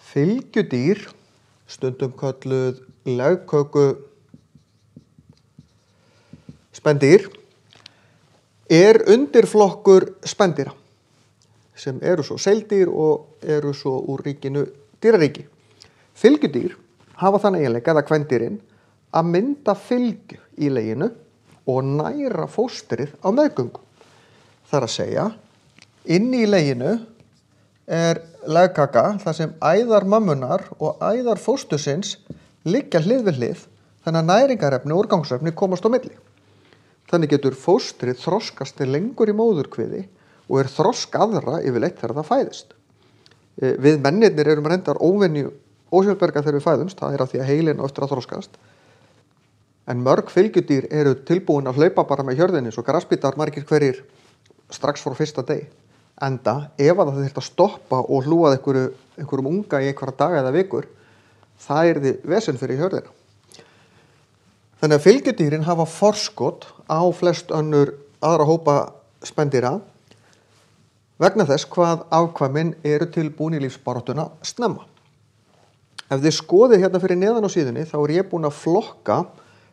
Fylgjudýr, stundum kölluð legköku spendýr, undirflokkur spendýra sem eru svo seildýr og eru svo úr ríkinu dýraríki. Fylgjudýr hafa þann eiginleika eða kvendýrin að mynda fylgju í leginu og næra fóstrið á meðgöngu. Það er að segja, inni í leginu er legkaka þar sem æðar mammunar og æðar fóstursins liggja hlið við hlið, þannig að næringarefni og úrgangsefni komast á milli. Þannig getur fóstrið þroskast lengur í móðurkviði og er þroskaðra yfirleitt þegar það fæðist. Við mennirnir erum reyndar óvenju ósjálfberga þegar við fæðumst, það er af því að heilinn á eftir að þroskast. En mörg fylgjudýr eru tilbúin að hlaupa bara með hjörðinni, svo grasbítar margir hverjir strax frá fyrsta degi. Enda, ef að það þyrfti að stoppa og hlúa að einhverjum unga í einhverja daga eða vikur, það yrði vesen fyrir hjörðina. Þannig að fylgjudýrin hafa forskot á flest önnur aðra hópa spendýra vegna þess hvað afkvæmin eru tilbúin í lífsbaráttuna snemma. Ef þið skoðið hérna fyrir neðan á síðunni þá er ég búin að flokka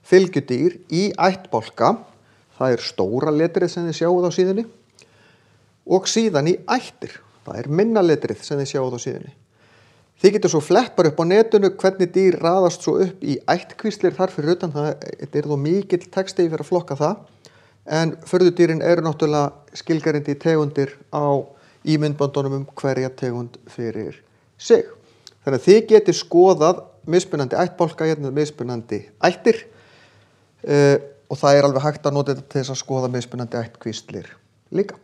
fylgjudýr í ættbálka. Það er stóra letrið sem þið sjáuð á síðunni og síðan í ættir. Það er minna letrið sem þið sjáuð á síðunni. Þið getur svo flett bara upp á netinu hvernig dýr raðast svo upp í ættkvíslir þar fyrir utan. Það er þó mikill texti fyrir að flokka það. En furðudýrin eru náttúrulega skilgreindir í tegundir í myndböndunum hverja tegund fyrir sig. Þannig að þið getið skoðað mismunandi ættbálka, mismunandi ættir og það er alveg hægt að nota þetta til þess að skoða mismunandi ættkvíslir líka.